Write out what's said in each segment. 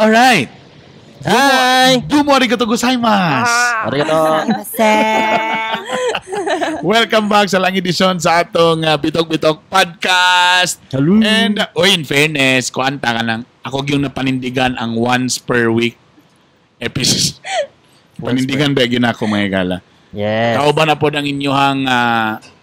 Alright. Hi. Domo arigatou gozaimasu. Arigato. Welcome back sa lang edisyon sa atong Bitok-Bitok Podcast. Hello. And, in fairness, kuanta ka lang, ako yung napanindigan ang once per week episode. Panindigan ba yun ako mga gala? Yes. Kauban na po ng inyong,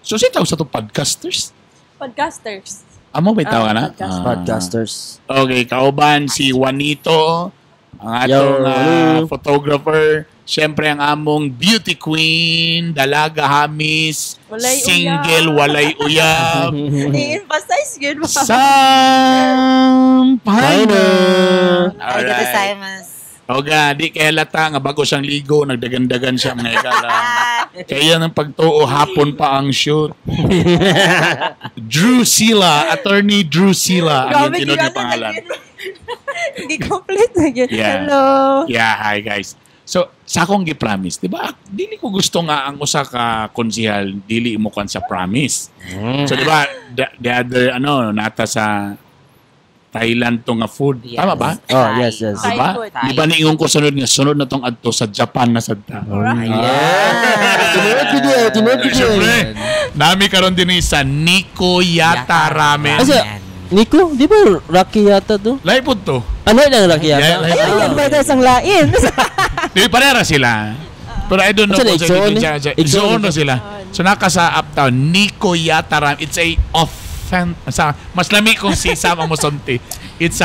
so sitaw sa to podcasters? Podcasters. Amo ba itaw ka na? Podcasters. Okay, kauban si Juanito, ang atong photographer. Siyempre ang among beauty queen, dalaga hamis, Walay single, walay uyab. I-emphasize yun ba? Sampaina. Arigatou gozaimasu. Oga, di kaya lata nga bago siyang ligo, nagdagan-dagan siya mga igala. Kaya ng pagtuo, hapon pa ang shoot. Drew Sila, attorney Drew Sila, ang yung tinod na pangalan. Hindi complete na yun. Yeah. Hello. Yeah, hi guys. So, sa akong gi-promise, di ba? Dili ko gusto nga ang usa ka konsehal, dili mo kan sa promise. So, di ba, the other, nata sa Thailand to nga food. Yes. Tama ba? Oh, yes. Di ba? Di ba niingon ko sunod na tong adto sa Japan na sadta? Tinod Siyempre, nami karon din sa Nico Yata Ramen. Asa, Nico, di ba Rocky yata to? Lahi po to. Ano yung Rocky Yeah, yata? like- Ay, yan ba ito isang lain? Di parera sila. Pero I don't know Asa na, kung Igsoon? Igsoon na sila. So naka sa Uptown, Nico Yata Ramen. It's a mas lami kung si Sam ang musonti. It's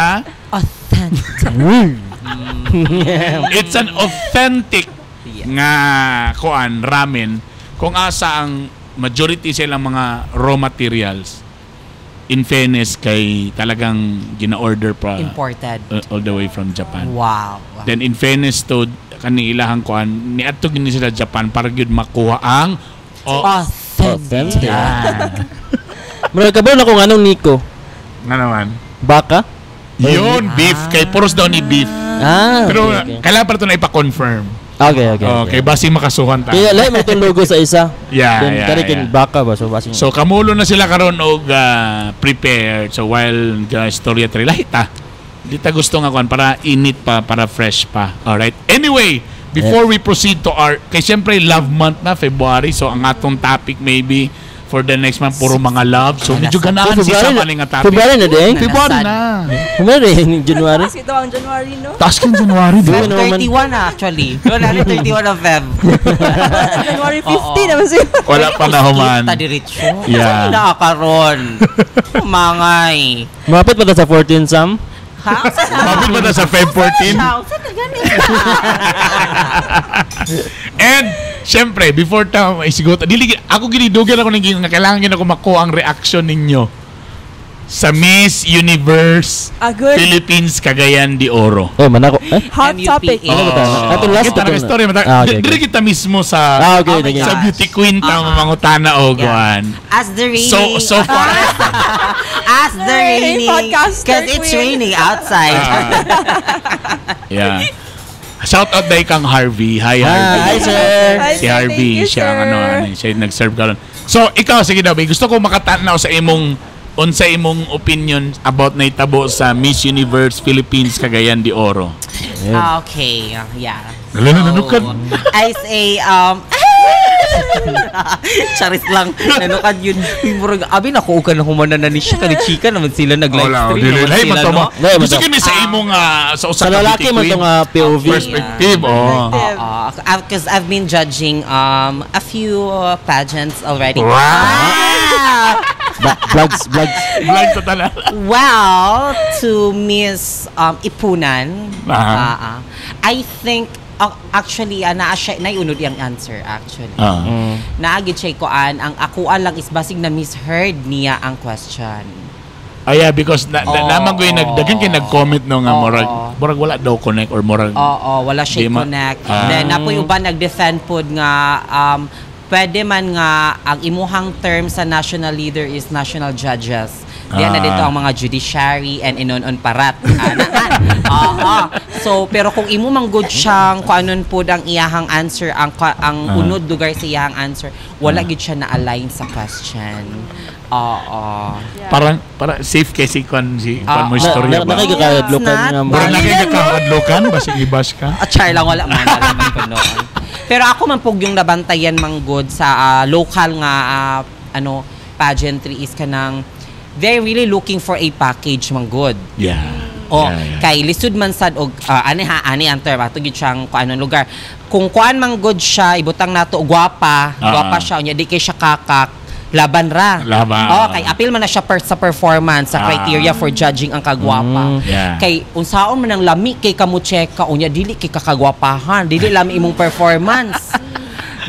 it's an authentic nga ramen kung asa ang majority silang mga raw materials. In fairness kay talagang gina-order pa Imported. all the way from Japan. Wow. Then in fairness to kani ilahang kuan niadto gini sila Japan para gyud makuha ang Authentic. Yeah. Marag ka ba na kung anong Nico? Nga naman. Baka? Yun, beef. Kay puros daw ni beef. Pero Okay. kailangan pa ito na ipa-confirm. Okay. Basi makasuhan tayo. Kaya lahat mo itong logo sa isa. Yeah. Baka ba? So, basi So, kamulo na sila karon og prepared. So, while storya tri lahita, di ta gusto nga kuan para init pa, para fresh pa. Alright? Anyway, before we proceed to our, kay siyempre love month na, February. So, ang atong topic maybe for the next month, puro mga love. So, medyo ganaan si sa maling nga topic. February na din? February na. February, January. Tapos ito ang January, no? Taas kang January, di ba? 31 actually. Wala na 31 of Feb. January 50 naman siya. Wala pa na human. Tadiritso. Yeah. Nakakaroon. Mangay. Mapit pa ta sa 14, Sam? Ha? Mapit ba na sa Feb 14? Saan na ganit? And, syempre, before siguro, ako ginidugan ako ng kailangan ako makuha ang reaction ninyo sa Miss Universe Good. Philippines Cagayan de Oro. Oh, manako. Hot topic. Ano ba ta? Ato last kita na story okay. Dili kita mismo sa Okay. sa beauty queen ta mangutana o guan. As the raining. So far As the raining. Podcaster Because it's queen. raining outside. yeah. Shout out dai kang Harvey. Hi Harvey. Hi, sir. Hi, Si sir. Harvey Thank you, siya sir. siya nag-serve karon. So ikaw sige daw, gusto ko makatanaw sa imong opinion about na itabo sa Miss Universe Philippines Cagayan de Oro. Okay. Yeah. Nanukan. I say, charis lang. Nanukan yun. Murag, abi na ko na humana na ni siya. Kani-chika naman sila nag-live stream. Naman sila, no? Gusto kini sa imong sa usa Sa ka lalaki beauty man queen itong POV. perspective. Oh. Because I've been judging a few pageants already. Vlogs. Blind to tala. Well, to Miss Ipunan, I think actually naiunod yung answer actually. Naagid siya koan ang akuan lang is basig na misheard niya ang question. Because naman ko yung dagan kay nag-comment no nga murag wala daw connect or murag wala siya connect. Then napoy uban nag-defend pod nga pwede man nga ang imuhang term sa national leader is national judges. Diyan na dito ang mga judiciary and inon-on parat. So, pero kung imo manggod siyang kung anon po ang iyahang answer, ang unod lugar sa iyahang answer, wala gid siya na-align sa question. Parang safe kasi kung mo istorya ba? Nakikakadlokan nga mo. Parang nakikakadlokan? Basig ibas ka? Char lang, wala man. Alam ko noon. Pero ako man po yung nabantayan manggod sa local nga pageantry is kanang they're really looking for a package manggod. Yeah. Kay lisod man sad og ani ang term ato gid siyang kung anong lugar. Kung kuan manggod siya ibutang nato gwapa siya unya di kay siya kakak laban ra. Kay apil man na siya sa performance sa criteria for judging ang kagwapa. Kay unsaon man ang lami kay kamo cheka unya dili kay kakagwapahan, dili lami imong performance.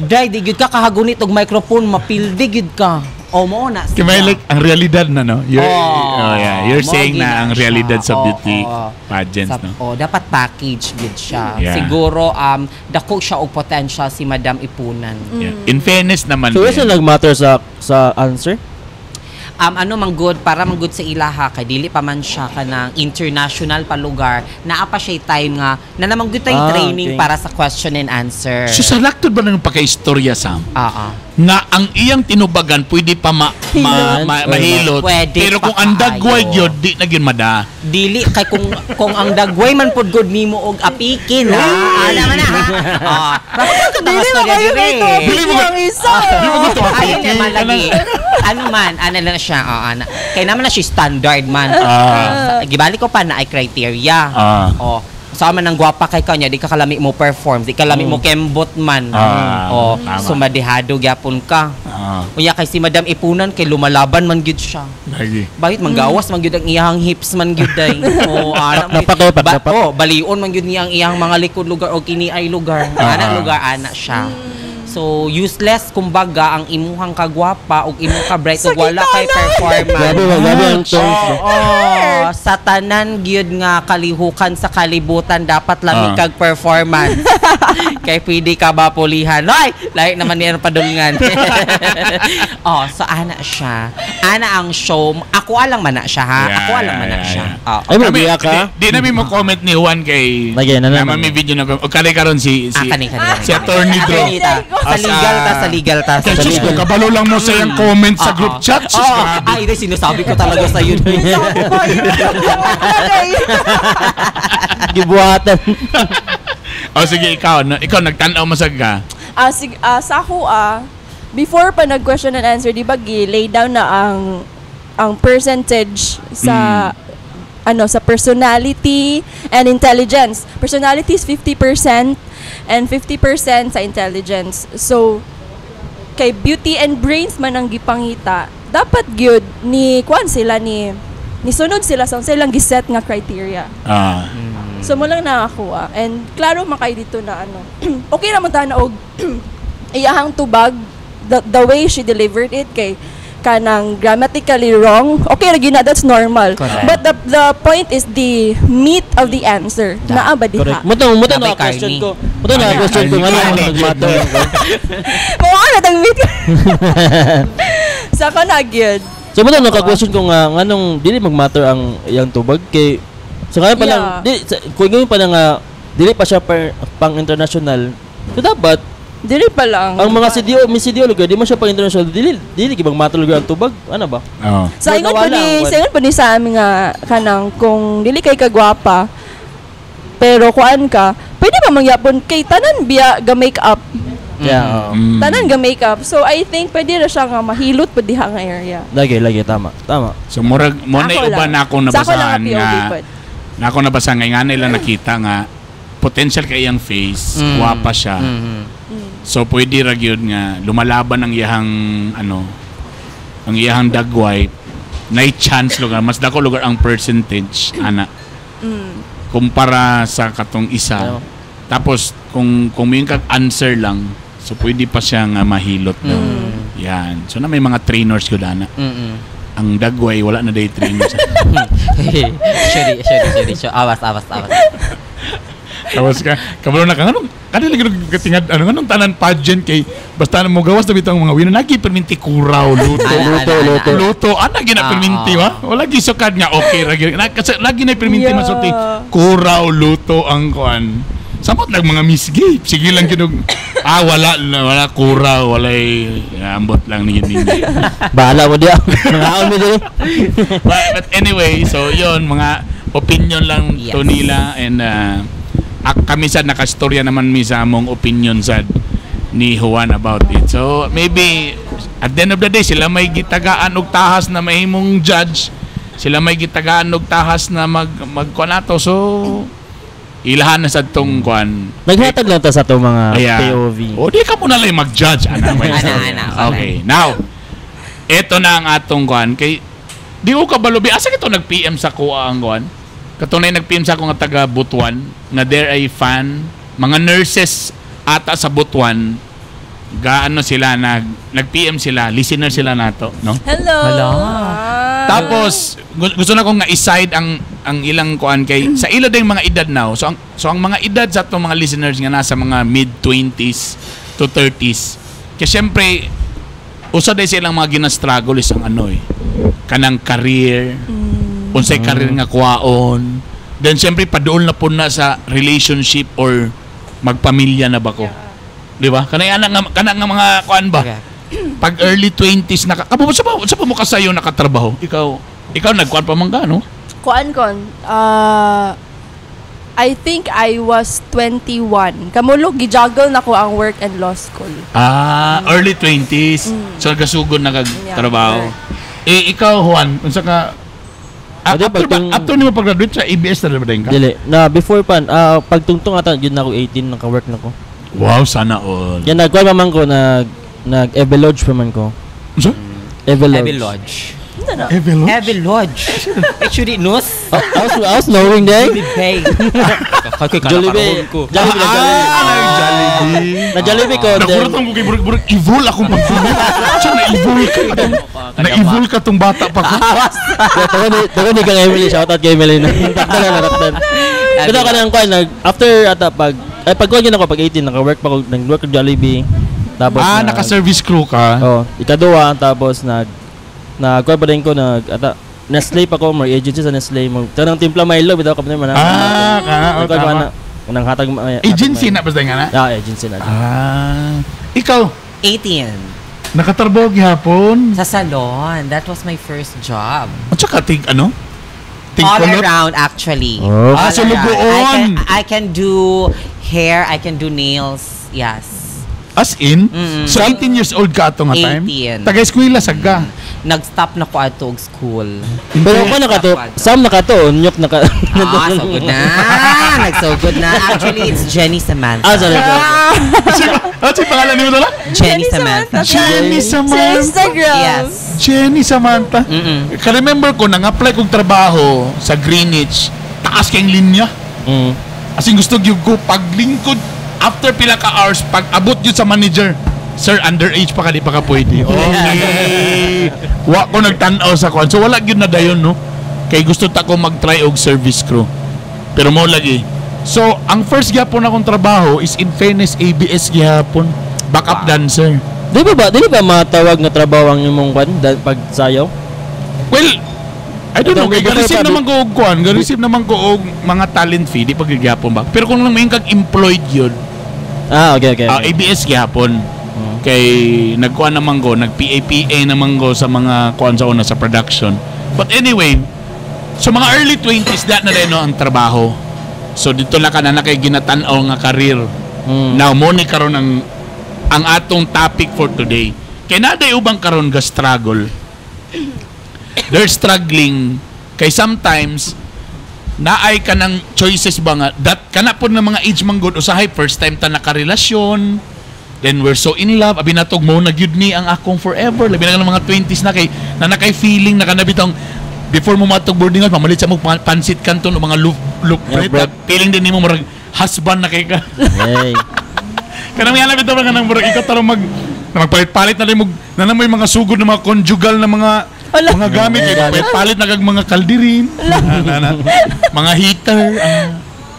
Day di gid ka kahagunit og microphone mapildi gid ka. Mo na. Like ang realidad na no. You're saying na ang realidad sa beauty pageants no. Dapat package gid siya. Siguro dako siya og potential si Madam Ipunan. In fairness naman. So is it nag-matter sa answer? Manggod para manggod sa ilaha kay dili pa man siya kanang international pa lugar naa pa siya time nga na namanggod tay training para sa question and answer. So sa laktod ba nang pagka-istorya Sam? Na ang iyang tinubagan pwede pa mahilot. Pero kung ang dagway yun di na gyud mada. Dili kay kung ang dagway man pud good nimo og apikin ana man na. Dili mo kayo dito. Dili mo ang isa. Ayun naman lagi. Ano lang siya, kaya naman na siya standard man. Gibalik ko pa na ay criteria. Sama ng gwapa kay kanya, di ka kalami mo perform, di ka kalami mo kembot man. Sumadihado gyapon ka. Unya kay si Madam Ipunan kay lumalaban man gyud siya. Bakit manggawas man gyud ang iyang hips man gyud day. Balion man gyud niya ang iyang mga likod lugar o kini ay lugar. Ana siya. So, useless, kumbaga, ang imuhang kagwapa o imuhang ka-bright o wala kay performance. Sa tanan, gyud nga kalihukan sa kalibutan, dapat lamig kag performance. Kay pwede ka ba pulihan? Ay! Lahat naman yan padulngan. So, ana siya. Ana ang show. Ako alang man na siya, ha? Ako alang man na siya. Di namin mo comment ni Juan kay naman may video na o kanay karon si Attorney Dro. Sa legal ta. Kasi ko kabalo lang mo sa yung comment sa group chat. Ay, sinasabi ko talaga sa yun. Gibuhatan. Sige, ikaw nagtanaw masag ka. Sa ako before pa nag-question and answer, di ba lay down na ang percentage sa sa personality and intelligence. Personality is 50% and 50% sa intelligence. So, kay beauty and brains man ang gipangita, dapat gyud ni sunod sila sa silang giset nga criteria. So mo lang nakakuha. And klaro man kay dito na okay ra man ta na og iyahang tubag, the way she delivered it kay kanang grammatically wrong, okay ra gyud na, that's normal. Correct. But the point is the meat of the answer. Naa ba diha? Muto na question ko. Ano ang nagmatter? Mo ana tang meat. Sa kana gyud. So muto na question ko nga nganong dili magmatter ang iyang tubag kay so kaya pa lang kung ngayon pa lang dili pa siya pang international. So dapat dili pa lang. Ang mga CDO lugar, di man siya pang international. Dili gibang mato lugar ang tubag. Ano ba? Sa ingon po ni sa amin nga kanang kung dili kay kagwapa pero kuan ka, pwede ba mangyapon kay tanan biya ga make up. Tanan ga make up. So I think pwede ra siya nga mahilot pud diha nga area. Lagi tama. So mo na uban ako nabasahan nga. Nako nabasahan nga nila nakita nga potential kay iyang face, guwapa siya. So pwede ra gyud nga lumalaban ang iyahang ang iyahang dagway na chance lugar mas dako lugar ang percentage kumpara sa katong isa. Tapos kung may kag answer lang so pwede pa siya nga mahilot daw. Yan. So na may mga trainers gyud ana. Ang dagway wala na day trainers. Sorry. Awas. Tapos kabalo na ka anong kanila katingad anong tanan pageant kay basta mo gawas na bitong mga wino nagi perminti kuraw luto ana gina perminti wa wala gisukad nga okay kasi lagi na perminti masulti kuraw luto ang kuan samot lang mga misgi sige lang kinog wala kuraw walay ambot lang ni bahala mo dia nangaon mo dire. But anyway, so yon mga opinion lang to nila and kami sad nakastorya naman mi sa among opinion sad ni Juan about it. So maybe at the end of the day sila may gitagaan og tahas na mahimong judge. Sila may gitagaan og tahas na magkuan ato. So ilahan na sa tong kuan. Naghatag lang ta sa to mga POV. O di ka muna lang mag-judge ana. Okay, now eto na ang atong kuan kay di ko kabalubi asa kito nag-PM sa kuha ang kuan. Katunay nag-PM sa ako nga taga Butuan nga there ay fan mga nurses ata sa Butuan gaano sila nag-PM sila listener sila nato no. Hello. Tapos gusto na kong nga iside ang ilang kuan kay sa ila ding mga edad now so ang mga edad sa atong mga listeners nga nasa mga mid 20s to 30s kay syempre usa day silang mga gina-struggle isang kanang career unsay career nga kuwaon then syempre paduol na po na sa relationship or magpamilya na ba ko di ba kanang nga mga kuan ba pag early 20s na sa pa mo kasayo nakatrabaho ikaw nagkuan pa man ka no kuan I think I was 21 kamulog gijuggle na ko ang work and law school early 20s so nagasugod na kag trabaho ikaw Juan unsa ka after nimo pag-graduate sa ABS na ba ka? Dili. Na before pan pagtungtong ata gyud na ako 18 naka-work na ko. Wow, sana all. Yan nagkuan man ko nag-Evel Lodge pa man ko. Unsa? Evel Lodge. Evel Lodge. Actually knows. I was knowing that. Jollibee. Jollibee ko. Nakurutong ko kay buruk evil akong pagsulit. Siya na-evil ka tong bata pa ko. Tago ni kang Emily, shout out kay Emily. Nakaktan. Ito ka nang kuan after ata pag kuan ako pag 18 naka-work pa ko nag-work sa Jollibee. Tapos naka-service crew ka. Ikaduha tapos nagkuan pa din ko Nestle pa ko more agency sa Nestle mo tanang timpla Milo bitaw ka pa naman nang hatag agency na basta nga na agency na ikaw 18 nakatrabaho gihapon sa salon. That was my first job. At saka all around actually. So lugoon. I can do hair, I can do nails. Yes. As in? So 18 years old ka ato nga time? 18. Taga-eskwela sagga. Nag-stop na ko ato og school. Pero ako nakato, Sam nakato, nyok naka. So good na. So good na. Actually, it's Jenny Samantha. Sorry. Ano pangalan niyo doon? Jenny Samantha. Jenny Samantha. Instagram. Yes. Jenny Samantha. Ka-remember ko, nang-apply kong trabaho sa Greenwich, taas kayong linya. As in gusto ko paglingkod, after pila ka hours, pag abot yun sa manager, sir, underage pa ka, di pa ka pwede. Okay. Wa ko nagtanaw sa kwan. So wala yun na dayon, no? Kay gusto ta ko mag-try og service crew. Pero mo lagi. So, ang first gyapon akong trabaho is in fairness ABS gyapon. Backup dancer. Dili ba matawag nga trabaho ang imong kwan pag sayaw? Well, I don't know. Ga-receive naman ko og kwan. Ga-receive naman ko og mga talent fee. Di pa gyapon ba? Pero kung lang may kag employed yun. Okay. ABS gyapon. Kay nagkuan naman ko, nag-PAPA naman ko sa mga kuan sa una sa production. But anyway, so mga early 20s na rin no, ang trabaho. So dito na ka na kay ginatanaw nga career. Now mo ni karon ang atong topic for today. Kay naday ubang karon ga struggle. They're struggling kay sometimes naay ka ng choices ba nga that kana po ng mga age man good usahay first time ta nakarelasyon. Then we're so in love, abi natog mo na gyud ni ang akong forever. Labi na ng mga 20s na kay feeling na kanabitong before mo matog boarding house, mamalit sa mo pansit kanton o mga loop feeling din nimo murag husband na kay ka. Hey. Kanang yan bitaw nga nang murag ikaw tarong magpalit-palit na rin mo na may mga sugod na mga conjugal na mga gamit palit na kag mga kaldirin mga heater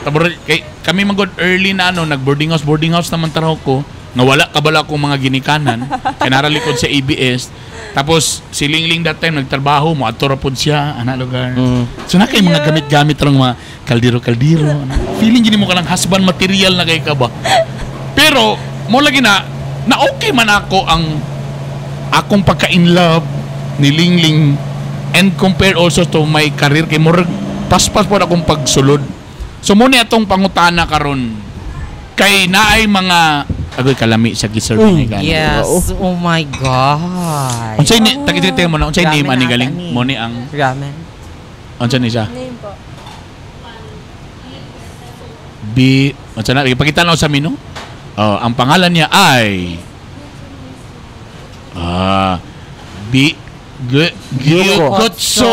Tabor kay kami magod early na nag boarding house naman taraw ko. Nga wala kabala akong mga ginikanan. Kaya naralikod sa ABS. Tapos si Lingling that time nagtrabaho mo adto ra pod siya ana lugar. So na kay mga gamit-gamit rang mga kaldero. Feeling gini mo kanang husband material na kay ka ba. Pero mo lagi na okay man ako ang akong pagka-in love ni Lingling and compared also to my career kay murag paspas po akong pagsulod. So mo ni atong pangutana karon kay naay mga agoy kalami sa giserve ni gani. Yes. Oh my God. Unsay ni tagitite mo na unsay name ani galing mo ni ang ramen. Unsay ni siya? Name po. Unsay na ipakita na sa menu? Ang pangalan niya ay Gyokutsu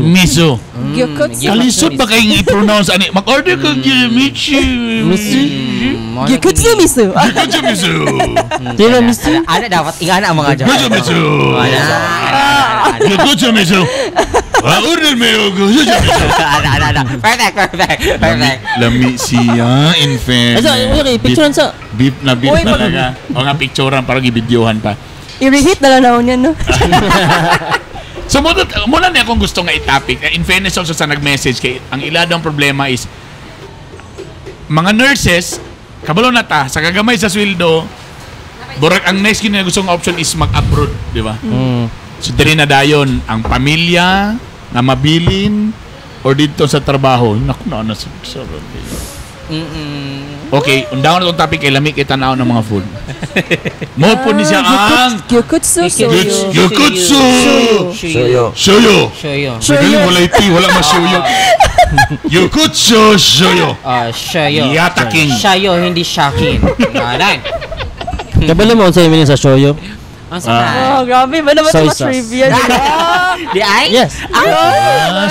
Miso. Gyokutsu. Kalisod ba kayong i-pronounce ani? Mag-order ka Gyokutsu Gyokutsu Miso. Gyokutsu Miso. Tiramisu. Ana dapat ingana ang mga dyan. Gyokutsu Miso. Gyokutsu Miso. Order mo yung Gyokutsu Miso. Ana. Perfect. Lami siya, in fairness. Okay, picturean sa. Beef talaga. O nga picturean para i-videohan pa. I-reheat na lang na yan, no? So muna na akong gusto nga i-topic. In fairness also sa nag-message kay ang iladang problema is mga nurses kabalo na ta sa kagamay sa sweldo burag ang next kini gusto nga option is mag-abroad, di ba? So diri na dayon ang pamilya na mabilin or dito sa trabaho. Naku na sa Okay, undaw na itong topic kay lami kita na ng mga food. Mo po ni siya ang Gyokutsu Shoyu. Gyokutsu Shoyo. Magaling wala iti, wala masyoyo. Gyokutsu Shoyo. Shoyo. Yataking. Shoyo, hindi shakin. Ganan. Kabalo mo sa imin sa shoyo. Ang sana. Oh, grabe ba naman Soy ito sauce. trivia? Di ay? Yes.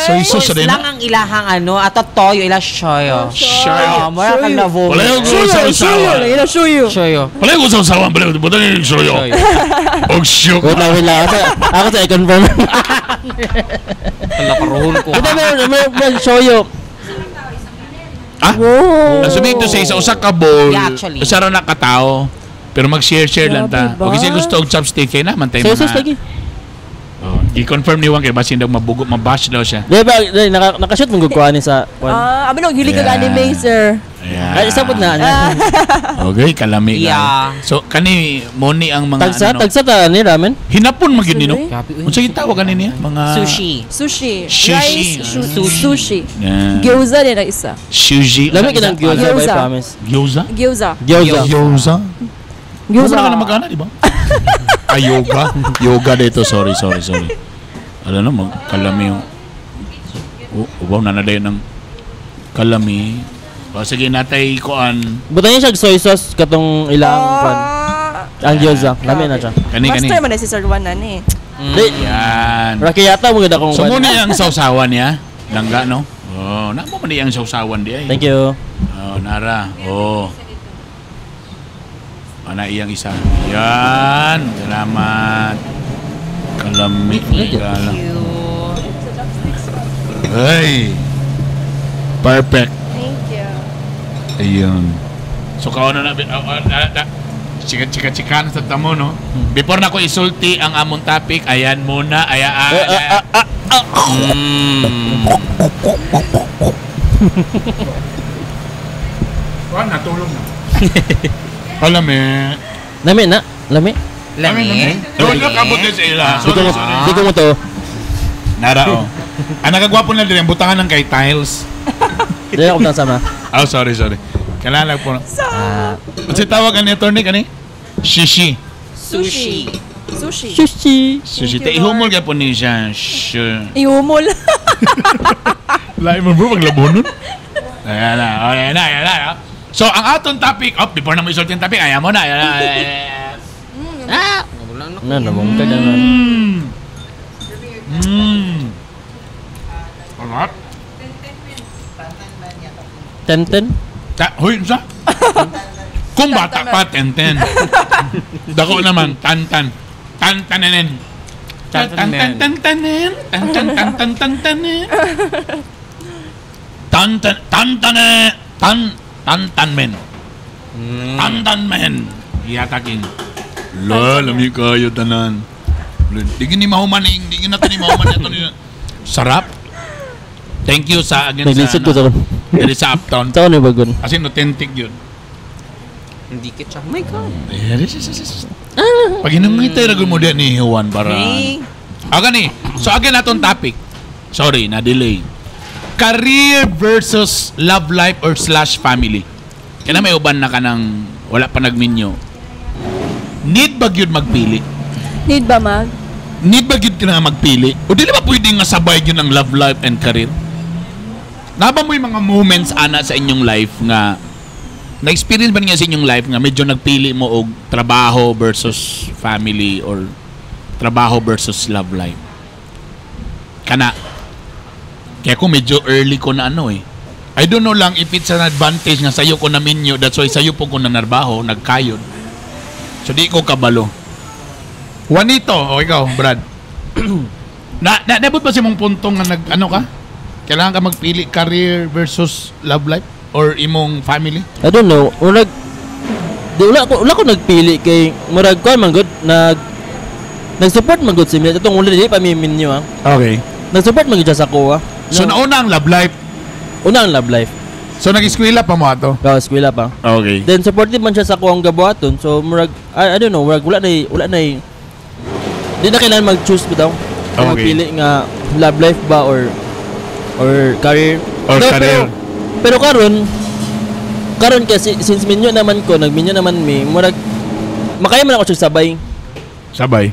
Soy sauce rin. lang ang ilahang ato toyo ila shoyo. Shoyo. Mura kang lavo. Wala yung Shoyu. sausawan. Lagi na shoyu. Shoyo. Wala yung sausawan. Wala yung buta yung shoyo. Og syok. Wait lang. Ako sa i-confirm. Nakaruhon ko. Ito may shoyo. Wow. Sabihin to sa isa usa ka bowl. Yeah, actually. Usa ra na katao. Pero mag-share lang ta. Grabe ba? O kasi gusto og chopstick kay naman tayo Sauce lagi. I-confirm ni Juan kay basin daw mabugo, mabash daw siya. Di ba, nakashoot mong gukuhanin sa... Abi nung hilig ka anime, sir. Yeah. Ay, sabot na. Okay, kalami ka. Yeah. So, kani, moni ang mga Tagsa ta ni ramen. Hinapon magyud nino. Grabe, uy. Unsa yung tawag kanina? Mga Sushi. Rice, sushi. Yeah. Gyoza din ang isa. Sushi. Lami ka ng gyoza, Gyoza. I promise. Gyoza? Gyoza. Gyoza. Gyoza. Ano na magana, di ba? Yoga. Yoga dito. Sorry. Alam na, kalami yung... Wow, nanadayon ng kalami. Sige, natay koan. Buta niya siya soy sauce katong ilang pan. Ang gyoza. Lami na siya. Kani. Master man na si Sir Juan na ni. Yan. Raki yata mo ganda kong So, muna yung sausawan niya. Langga, no? Oh, namo man yung sausawan diya. Thank you. Oh, nara. Oh. Ana iyang isa. Yan. Salamat. Kalami. Kalam. Hey. Perfect. Thank you. Ayun. So, kauna na. Chika-chika-chika sa tamo, no? Before na ko isulti ang among topic, ayan muna. Kuan, natulog na. Alam Lami na. Lami. Doon ka kabot din sa ila. Di ko mo to. Nara, oh. Ang nakagwapo na din, ang butangan ng kay tiles. Di ako nang sama. Oh, sorry. Kailangan po. Kasi tawagan ni attorney kani? Shishi. Sushi. Sushi. Te ihumol ka po ni siya. Iumol. Lain mo bro, maglabo nun. Ayan na. So, ang atong topic, before na mo isulti yung topic, ayan mo na. Namong ka naman. Alright. Tenten? Hoy, sa? Kung bata pa, tenten. Dako naman, tantan. Tantanen. Tantanen. Tantanmen. Tantanmen. Iyatakin. Lami kayo tanan. Di gini mahumaning, di gini natin ni mahumaning. Sarap. Thank you sa again Naglisod ko sa sa diri sa Uptown. Taon ni bagon. Kasi authentic yun. Hindi kita. Oh my God. Pag hinungitay ragon mo din ni Juan para. Hey. Aga ni. So again atong topic. Sorry, na-delay. Career versus love life or / family. Kaya may uban na ka ng wala pa nagminyo. Need ba yun magpili? Need ba, Mag? Need ba yun ka na magpili? O di ba pwede nga sabay yun ang love life and career? Naba mo yung mga moments ana sa inyong life nga na-experience ba niya sa inyong life nga medyo nagpili mo og trabaho versus family or trabaho versus love life? Kana. Kaya ko medyo early ko na ano eh. I don't know lang if it's an advantage nga sayo ko na minyo, that's why sayo po ko na narbaho, nagkayod. So di ko kabalo. Juanito, o ikaw, Brad. Nabot ba si mong puntong nga ano ka? Kailangan ka magpili career versus love life or imong family? I don't know. Wala ko nagpili kay murag ko man good nag-support man good si Mia. Itong wala di pa minyo ha. Okay. Nag-support man gid sa ko ha. So nauna ang love life. Una ang love life. So nag-eskwela pa mo ato? Kao eskwela pa. Okay. Then supportive man siya sa ko ang gabuhaton. So murag I don't know, murag wala na di na kailangan mag-choose bitaw. Okay. Magpili nga love life ba or career. Or career. Pero karon kasi since minyo naman ko, nagminyo naman mi, murag makaya man ako siya sabay. Sabay.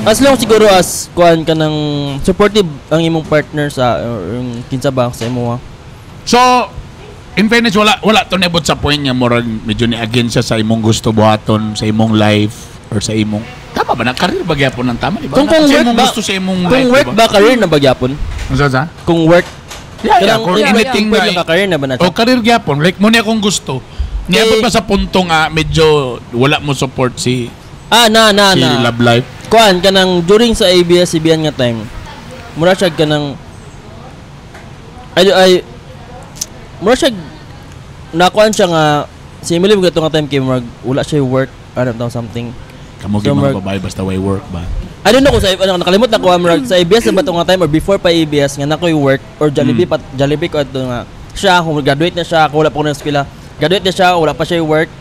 As long siguro as kuan ka ng supportive ang imong partner sa or yung kinsa ba sa imo ha. So, in fairness, wala to nebot sa point niya murag medyo ni against siya sa imong gusto buhaton, sa imong life or sa imong tama ba na career ba gyapon ng tama di ba? Kung work ba gusto sa imong kung life, work diba? ba career na ba gyapon? Sa? Kung work Yeah, kung anything pwede ka career na ba na? O career gyapon, like mo niya kung gusto. Niabot pa sa punto nga medyo wala mo support si si love life. Kuan kanang during sa ABS-CBN nga time. Mura siya kanang ay mura siya nakuan siya nga si Emily mga nga time kay murag wala siya work ano something. Kamo gyud mga babae basta way work ba. I don't know kung sa nakalimot na ko murag sa ABS na ba nga time or before pa ABS nga nakoy work or Jollibee ko ato nga siya kung graduate na siya wala pa ko na eskwela. Graduate na siya wala pa siya work.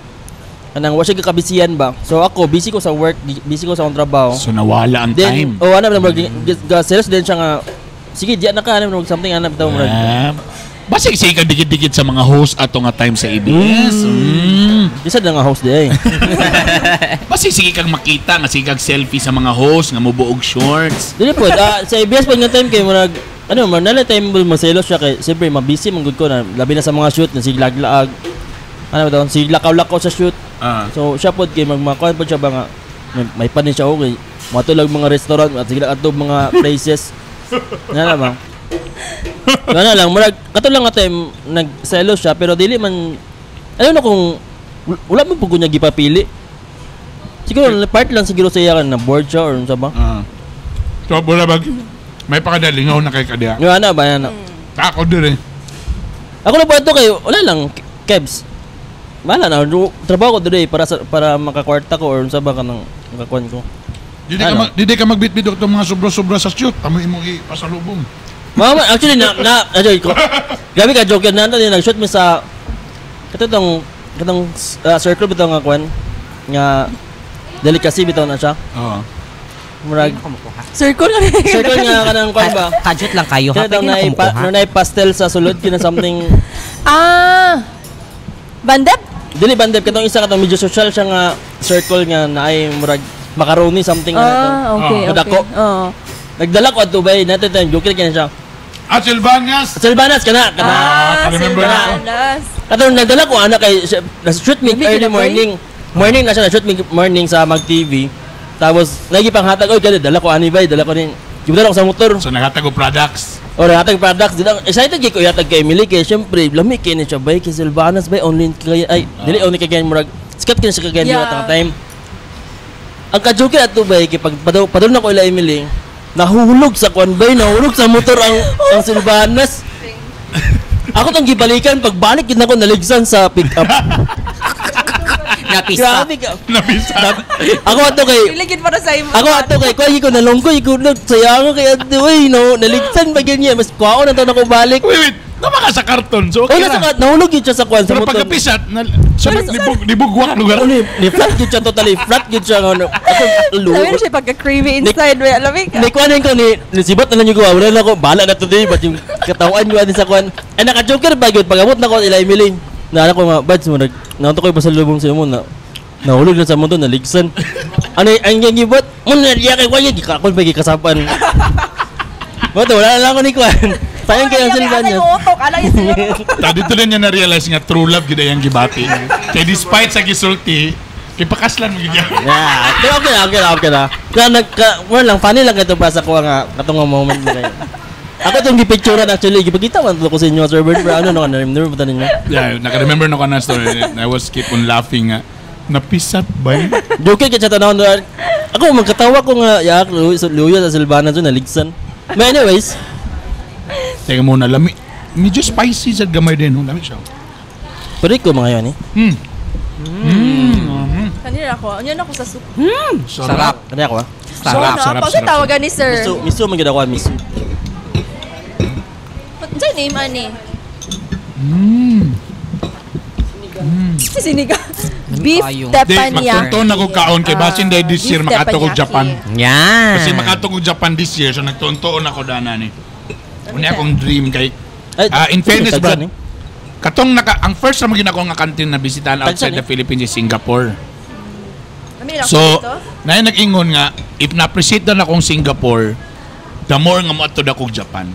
Kanang wa siya kabisiyan ba. So ako busy ko sa work, busy ko sa akong trabaho. So nawala ang time. Oh ano murag serious din siya nga sige diyan na ka ano something ano bitaw murag. Basta kasi ka dikit-dikit sa mga host ato nga time sa ABS. Isa na nga host di ay. Basta sige kang makita nga sige kang selfie sa mga host nga mubuog shorts. Dili po sa ABS pa nga time kay murag ano man nala time maselos siya kay siyempre mabisi man gud ko na labi na sa mga shoot na siglaglaag. Ano ba daw siglakaw-lakaw sa shoot. So siya pod kay magmakuan pod siya ba nga may panin siya okay. Matulag mga restaurant at sigla adto mga places. Nga ba? Gana lang, murag kato lang nga time nagselos siya pero dili man ano na kung wala man pug niya gipapili. Siguro part lang siguro sa iya na board siya or unsa ba? So wala bag may pakadalingaw na kay kadya. Yo ana ba ana? Ako dire. Ako na ba ito kayo? Wala lang, Kebs. Wala na, trabaho ko dire para makakwarta ko or unsa ba kanang makakuan ko. Dili ka magbitbit og mga sobra-sobra sa shoot, amo imong ipasalubong. Mama, actually enjoy ko. Grabe ka joke yan natin nag-shoot mi sa katong circle bitaw nga kwan nga delicacy bitaw na siya. Oo. Murag Circle nga kanang kwan ba? Kajut lang kayo ha. Kaya na pastel sa sulod kina something. Bandep? Dili bandep katong isa katong medyo social siya nga circle nga naay murag macaroni something Okay. Dako. Nagdala ko ato bay natin time joke kaya siya. Silvanas kana. Remember na. Katong nagdala ko ana kay shoot me early morning. Morning na siya na shoot me morning sa Mag TV. Tapos lagi pang hatag kaya dala ko ani bay dala ko nin. Gibdala ko sa motor. So naghatag og products. Or hatag products dila. Excited kay ko hatag kay Emily kay syempre lami kay ni siya bay kay Silvanas bay online kay ay dili only kay murag skat kay siya kay atang time. Ang kajoke ato bay kay pag padul na ko ila Emily. Nahuhulog sa kwan bay, nahulog sa motor ang Silvanas. Ako tong gibalikan pagbalik yun ako naligsan sa pick up. Napisa. Grabe ka. Nabisa. Ako ato kay Iligid para sa imo. Ako ato kay kuya ko nalungkoy ko sayang kay uy no naligsan ba ganyan mas kuha na to na ko balik. Wait. Nama ka sa karton. So okay na. Nahulog yun siya sa kwan sa pero motor. pag kapisat, libugwak lugar. Ni-flat yun siya totally. Flat yun siya. Sabi na siya pagka-creamy inside. May alamig ka. Ni kuhanin ko ni sibat na lang yung gawa. Wala na ako. Bahala na to din. Ba't yung katawan ko sa kwan. Ay naka-joker ba yun? Pag-abot na ko ila Emily. Naanak ko nga. Bads mo. Naunto ko yung pasalubong sa mo na. Nahulog na sa motor. Naligsan. Ano ang yung gibot? Muna niya kay kwan yun. Gikakon pa gikasapan. Wala na lang ako ni kwan. Sayang kayo ang silban niya. Tadi to din niya na-realize nga true love gid yang gibati. Kay despite sa gisulti, kay pakaslan mo gid. Yeah, pero okay na. Kaya lang funny lang ito pa sa ko nga katong moment mo kayo. Ako tong gipicturean actually, gipakita man to ko sa inyo Sir Bird, pero ano no ka-remember ba ninyo? Yeah, naka-remember no ka na story. I was keep on laughing nga. Napisat ba? Joke ka sa tanawon. Ako magkatawa ko nga yak luya sa Silvana so naligsan. But anyways, teka muna, medyo spicy sa gamay din, lami siya. pero ko mga yun Kanina ako. Yan ako sa soup. Sarap. Ano ako Sarap. Pag tawagan ni sir. Miso man gid ako miso. Diyan name ani. Sinigang. Beef Di, teppanyaki. magtunton ako kaon kay basin day this year beef makato ko teppanyaki. Japan. Yan. Kasi makato ko Japan this year, so nagtuntoon ako dana ni. Una akong dream kay in fairness ba, ang first na maging ako nga country na bisitahan outside the Philippines is Singapore. So, na nag-ingon nga, if na-appreciate na akong Singapore, the more nga maatod ako Japan.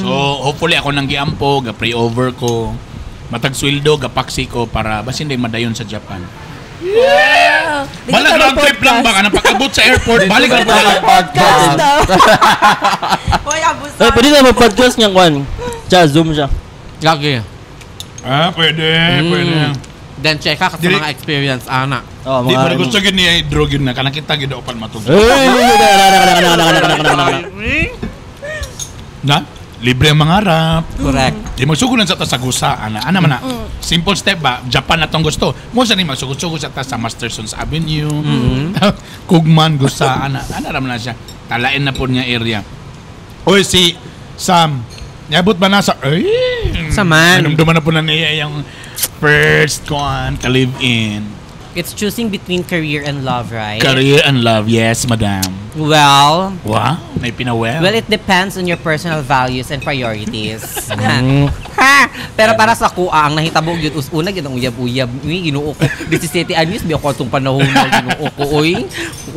So, hopefully ako nang giampo, ga-pray over ko, matag-sweldo, ga-paksi ko para basin din madayon sa Japan. Yeah! Balik round trip lang ba? Anong pag-abot sa airport, balik round trip. Podcast daw. Hoy, abuso. Ay, pwede na mag-podcast niyang kwan. Zoom siya. Lagi. Pwede. Then check ka sa mga experience, ana. Oh, Di ba gusto gid niya i-draw gid na kanang kita gid opan matug. Na? Libre ang mangarap. Correct. Di magsugulan sa ta sa gusa ana man na. Simple step ba? Japan na tong gusto. Mo sa ni magsugod-sugod sa ta sa Mastersons Avenue. Kugman gusa ana ra man na siya. Talain na po niya area. Oy si Sam, niabot ba na sa Saman. Nanumduman na po na niya yung first ka-live-in. It's choosing between career and love, right? Career and love, yes, madam. Well, Wow, may pinawel. well, it depends on your personal values and priorities. Pero para sa kuha, ang nahitabo yun, una yun ang uyab-uyab. Uy, ginuo ko. 17 anyos, di ako itong panahon na ginuo ko. Uy.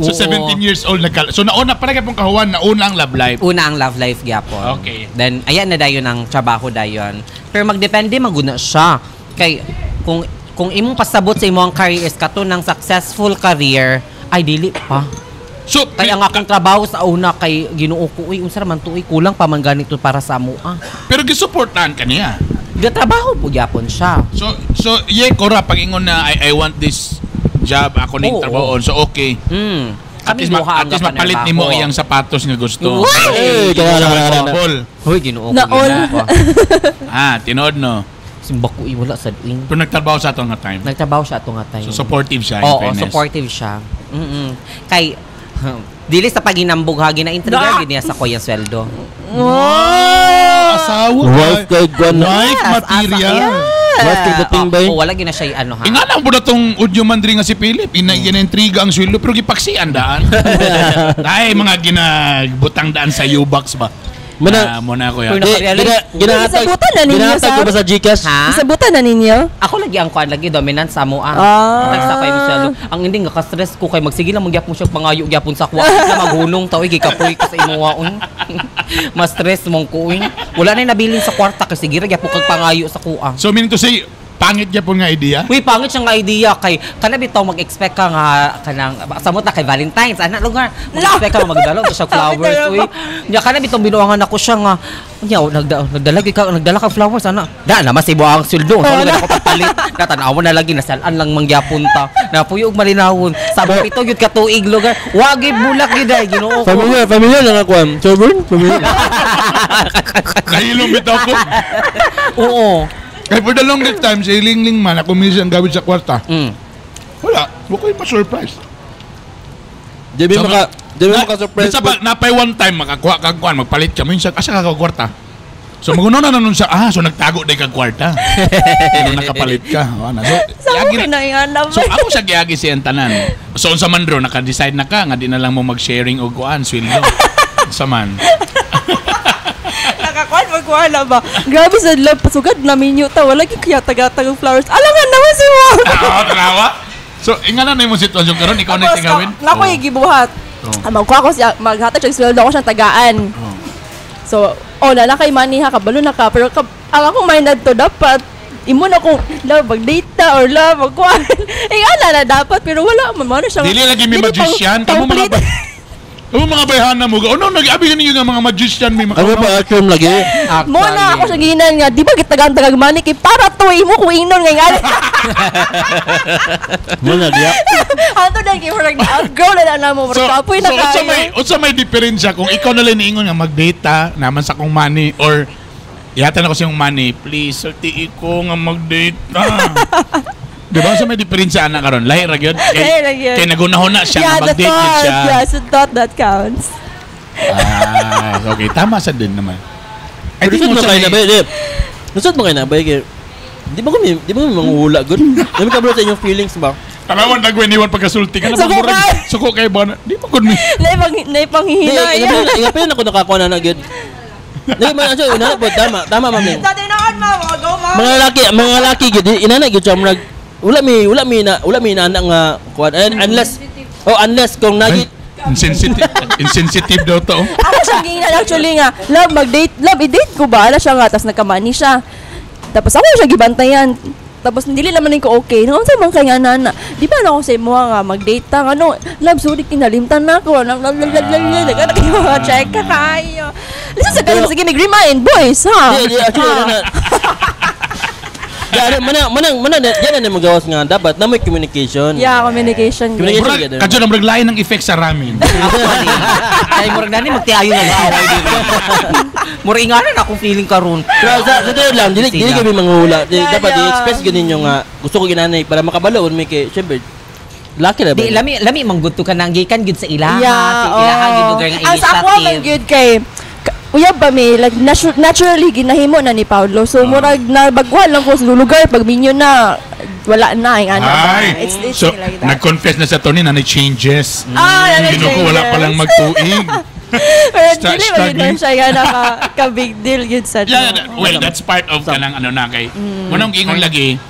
So, 17 years old. So, nauna pala kaya pong kahuan, nauna ang love life. Una ang love life gyapon. Okay. Then, ayan na dayon ang trabaho dayon. Pero magdepende, maguna siya. Kay, kung imong pasabot sa imong career is kato ng successful career, ay dili pa. So, Kaya ang akong trabaho sa una kay Ginoo ko, uy, unsa man to, kulang pa man ganito para sa mo. pero gisuportahan ka niya. Trabaho po gyapon siya. So, Kora, pag ingon na, I want this job, ako ning Oo, trabaho. So, okay. At least mapalit ni mo iyang sapatos nga gusto. Hey, Hoy, Ginoo ko. Naon. Tinood no. Simba ko, wala sa duing. Pero nagtrabaho sa ato nga time. Nagtrabaho siya atong nga tayo. So, supportive siya, in Oo, fairness. supportive siya. Kay, dili sa paginambog hagi na intriga gid niya sa kuya sweldo. Asawa. Wife kay Gwan. Wife material. Wife kay dating bay. Wala gina siya ano ha. Ingana mo na tong audio mandri nga si Philip. Ina-intriga ang sweldo pero gipaksian daan. Ay, mga ginagbutang daan sa U-box ba? Mana muna ko Pero yan. Isabutan na ninyo, Ginatag ko Sam? ba sa Gcash? Ha? Isabutan na ninyo? Ako lagi ang kuan lagi dominant sa mo Nagsakay mo siya. Ang hindi nga ka-stress ko kay magsige lang magyapon siya pangayo gyapon sa kuwa. Na maghunong taw gikapoy ka sa imuwaon. Mas stress mong kuing. Wala na nabilin sa kwarta kasi gira gyapon kag pangayo sa kuwa. So, meaning to say, pangit niya po nga idea? Uy, pangit siyang idea kay kana bitaw mag-expect ka nga kanang samot na kay Valentine's ana lugar mag-expect ka magdala siya flowers uy nya kana bitaw binuangan ako siya nga nya nagdala ka flowers ana da na mas ibo ang sweldo so na ako papalit natanaw na lagi nasalan lang mangyapon ta napuyog malinawon sabi ito gyud ka tuig lugar wagi bulak gyud ay Ginoo ko Familiar lang ako. Sobrang familiar. Kahilong bitaw ko. Oo. Kaya for the longest time, si Lingling man, ako minsan gawin sa kwarta. Wala, huwag ko yung pa-surprise. Di ba maka-surprise? Napay one time, makakuha kag kuan, magpalit ka, minsan, asa ka kwarta? So magunaw na nun sa, so nagtago day kag kwarta. Nakapalit ka. So ako sa giyagi siyang tanan. So sa mandro, naka-decide na ka, nga di na lang mo mag-sharing o kuan, sweldo. Sa man. Nakakuan magkuhala ba? Grabe sa love, pasugad na minyo ta, wala kaya taga-tagang flowers. Alangan naman si mo! Tarawa? So, ingana na yung sitwasyon karon, ikaw na tingawin? Nako yung gibuhat. Magkuha ko siya, maghatag siya, sweldo ako siyang tagaan. So, lalakay money ha, kabalo na ka. Pero ang akong minded to, dapat, imo na kung love, mag-data or love, magkuhan. Na dapat, pero wala, mamano siya. Dili lagi may magician, kamu mga bayhana mo, nag-abi ninyo ng mga magician, may mga... Ano ba, Akram lagi? Muna ako sa ginan nga, di ba gitagang-tagang money, kay para tuwi mo kung inon nga. Muna, diya. Anto na, kay murag na-outgrow na lang mo, murag kapoy na kayo. So, may diferensya kung ikaw na lang niingon nga mag-data naman sa kong money or yata na ko siyang money, please, salti ko nga mag-data. Diba sa may diferensya na karon? Lahi ra gyud. Kay nagunahon na siya nga mag-date siya. Yes, the thought that counts. Okay, tama sa din naman. I think mo kayo na ba, Dip? Nasod mo kayo na ba? Di ba kami manguhula, good? Dami ka bro sa inyong feelings ba? Tanawan na gweniwan pagkasulti ka na magmurag. Suko kayo ba? Di ba good me? Naipanghihina yan. Ingapin ako nakakuha na good. Tama mami. Mga laki gid inana gid siya murag wala mi na nga kuan unless kung nagit insensitive daw to. Ako siya gina actually nga love i-date ko ba ala siya nga tas nagkamani siya. Tapos ako siya gibantayan. Tapos dili naman ko okay. Nung sa man kay nga nana, di ba na ako sa imo nga mag-date ta ano, love sorry kinalimtan na ako. Check ka kayo. Listen sa kanila sige mag-remind boys ha. Mana yan na magawas nga dapat na may communication. Yeah, communication. Kadyo na maglain ng effect sa ramen. Ay murag nani magtiayo na away dito. Murag ingana na akong feeling karon. Sa lang dili kami manghula. Dapat i-express ganin yung gusto ko ginanay para makabalo may kay syempre. Laki na ba? Di lami mangguto ka nang gikan gud sa ilaha. Yeah, ilaha gid lugar nga initiative. As ako man gud kay uyab ba may like naturally ginahimo na ni Paulo. So murag nabagwan lang ko sa lugar pag minyo na wala na ang ano ba. It's so like that. nag-confess na sa Tony na changes. Changes. Wala pa lang magtuig. Pero dili ba yun siya nga ka-big deal yun sa well, that's part of kanang ano na kay. Munang ingon lagi,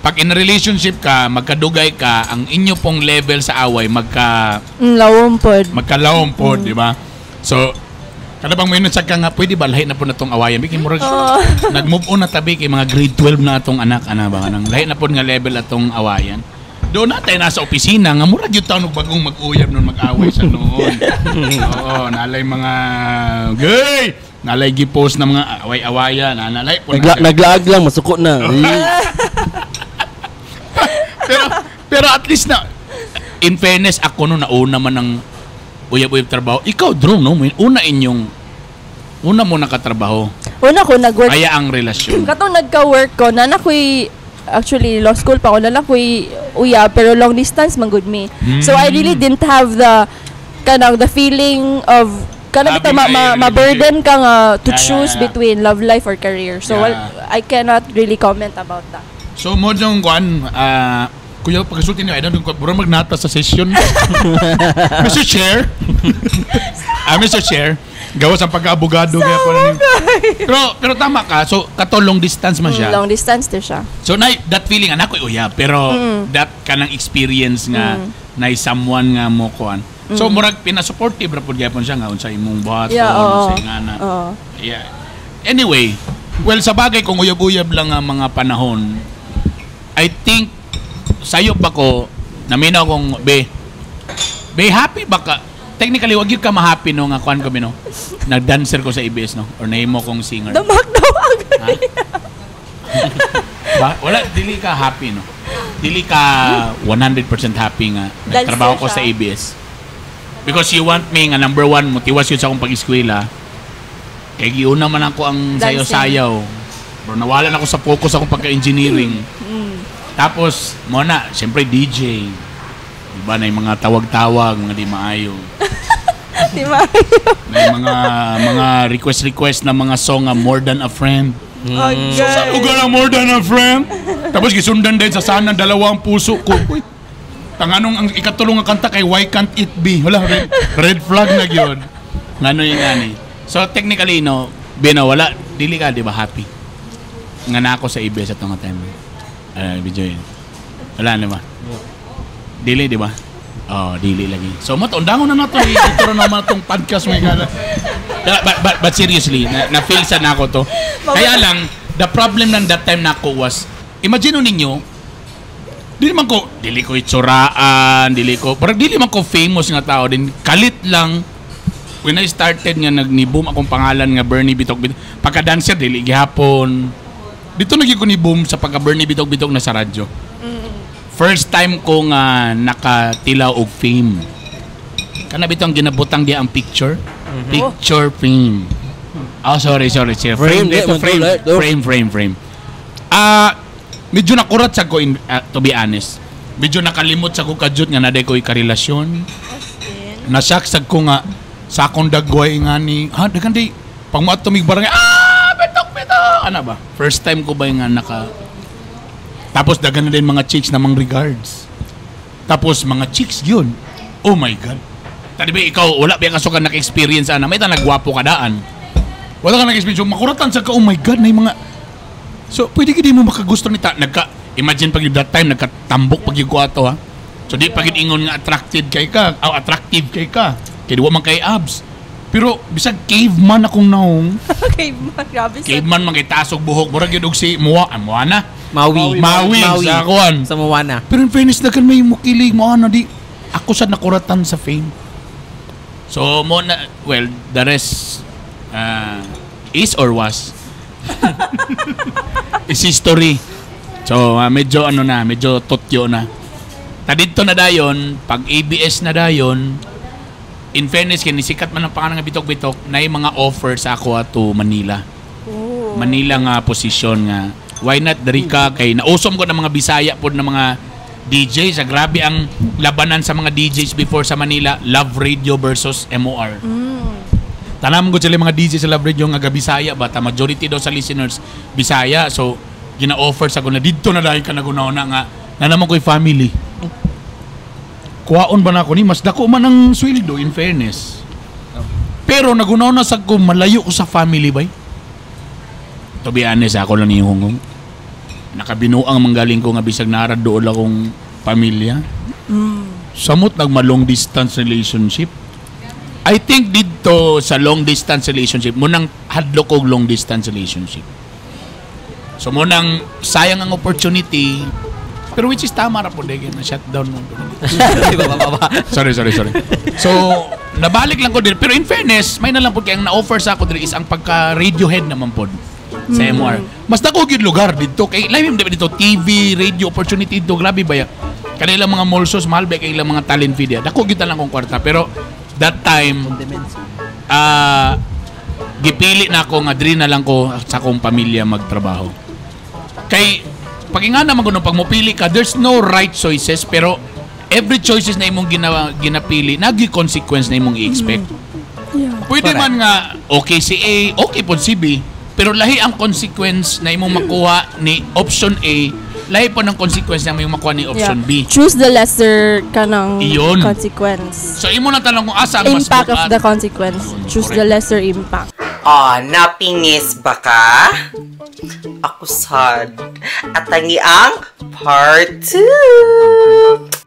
pag in a relationship ka, magkadugay ka, ang inyo pong level sa away magkalawom pod, di ba? So kada bang may nusag ka nga, pwede ba lahi na po na itong awayan? Bikin mo nag-move on na tabi kay mga grade 12 na itong anak, ba? Lahi na po nga level atong awayan. Doon na tayo nasa opisina, nga murag yung taon bagong mag-uyab nun mag-away sa noon. Oo, nalay mga gay! Nalay gipost na mga away-awayan. Nalay po naglaag lang, masuko na. pero at least na, in fairness, ako no, nauna man ng uyab-uyab trabaho. Ikaw, Drew, no? Una mo nakatrabaho. Una ko nag-work. Kaya ang relasyon. Katong nagka-work ko, nanakoy, actually, law school pa ako, nanakoy uyab, pero long distance, man good me. So, I really didn't have the feeling of, ma-burden ka nga to choose between love life or career. So, I cannot really comment about that. So, mo dyan, kuya, pagkasulti niyo, I don't know, buro magnata sa session. Mr. Chair. Mr. Chair, gawas ang pagka-abogado. Pero tama ka. So, kato long distance man siya. Long distance to siya. So, that feeling, anak ko, pero that kanang experience nga, na someone nga mo kuan. So, murag pinasupportive ra pud gyapon siya nga unsa imong buhaton, sa ingana. Yeah. Anyway, well, sa bagay kung uyab-uyab lang ang mga panahon, I think sayop ba ko, naminaw kong, be, happy ba ka? Technically, wag yun ka ma-happy no, nga kuhan kami no. Nag-dancer ko sa EBS no, or nahimo kong singer. Damag-damag. Wala, dili ka happy no. Dili ka 100% happy nga. Nagtrabaho ko sa EBS. Because you want me nga number one, motivasyon sa akong pag-eskwela. Kaya giuna man ako ang sayaw-sayaw. Pero nawalan ako sa focus akong pagka-engineering. Tapos, muna, siyempre DJ. Diba, na yung mga tawag-tawag, mga di maayo. Di maayo. Na yung mga request na mga song More Than a Friend. Okay. So, saan ko na More Than a Friend? Tapos, gisundan din sa sana dalawang puso ko. Uy, tanganong ang ikatulong nga kanta kay Why Can't It Be? Wala, red flag na yun. Ngano yung ngani. So, technically, no, Bino, wala, dili ka, di ba, happy? Nga na ako sa ABS at mga time. Video yun. Wala na ba? Dili, di ba? Oh, dili lagi. So, matundangon na nato. Ito na naman itong podcast. May gala. But seriously, na-feel sa na ako to. Kaya lang, the problem lang that time na ako was, imagine ninyo, dili ko itsuraan, parang dili man ko famous nga tao din. Kalit lang, when I started nga, nag-ni-boom akong pangalan nga Bernie Bitok-Bitok. Pagka-dancer, dili gihapon. Dito naging ko ni boom sa pagka-Bernie Bitok-Bitok na sa radyo. First time ko nga nakatilaw og fame. Kana bitaw ang ginabutang dia ang picture. Picture frame. Oh, sorry. Frame. Medyo nakurat sa ko to be honest. Medyo nakalimot sa ko kadyot nga naday ko ikarelasyon. Nasyak sa ko nga sa akong dagway nga ni dagan day pang matumig barangay Bitok. Ano ba? First time ko ba yung tapos dagan na din mga chicks na mga regards. Tapos mga chicks yun. Oh my God. Tadi ba ikaw, wala ba kaso ka naka-experience may nagwapo ka daan. Wala ka naka-experience. So, makuratan sa ka, oh my God, na yung mga... So, pwede ka di mo makagusto nita. Imagine pag that time, nagkatambok pag yung kuwato, ha? So, di pag ingon nga attractive kay ka. Kaya di man kay abs. Pero, bisag caveman akong naong. Caveman, grabe. Caveman, magkaitasog buhok. Murag yun si Moana. Maui sa akuan. Sa Moana. Pero in fairness, dagan may mukilig Moana. Di, ako sa nakuratan sa fame. So, the rest is or was is history. So, medyo medyo totyo na. Tadito na dayon, pag ABS na dayon, in fairness, kinisikat man ang pangalan nga Bitok-Bitok, na yung mga offer sa ako to Manila. Oh. Manila nga posisyon nga. Why not dari ka kay nausom ko ng mga Bisaya po ng mga DJs. Grabe ang labanan sa mga DJs before sa Manila. Love Radio versus MOR. Tanam ko sila mga DJs sa Love Radio nga Bisaya ba? Majority daw sa listeners Bisaya. So, gina-offer sa ko na dito na dahil ka nagunaw na nga naman ko'y family. Kuhaon ba na ako ni? Mas dako man ang sweldo in fairness. Pero nagunaw na sa ko malayo ko sa family bay. To be honest, ako lang nihungong. Nakabinuang manggaling ko nga bisag narad doon akong pamilya. Samot nagma long distance relationship. I think dito sa long distance relationship, munang hadlok og long distance relationship. So munang sayang ang opportunity. Pero which is tama ra po dahil na shutdown mo. Sorry. So, nabalik lang ko din. Pero in fairness, may na lang po kaya ang na-offer sa ako din is ang pagka-radiohead naman po sa MR. Mas dako gyud lugar dito kay live dito TV, radio opportunity dito grabe ba ya. Kanilang mga molsos mahal ba kay ilang mga talent video. Dako gyud lang kong kwarta pero that time gipili na ako nga diri na lang ko sa akong pamilya magtrabaho. Kay pagingana man kuno pag mopili ka there's no right choices pero every choices na imong ginapili nagi consequence na imong i-expect. Pwede man nga okay si A, okay po si B. Pero lahi ang consequence na imong makuha ni option A, lahi po ng consequence na imong makuha ni option B. Choose the lesser kanang consequence. So imo na tanong kung asa ang mas impact of the consequence. Choose the lesser impact. Napingis ba ka? Ako sad. At tangi ang part 2.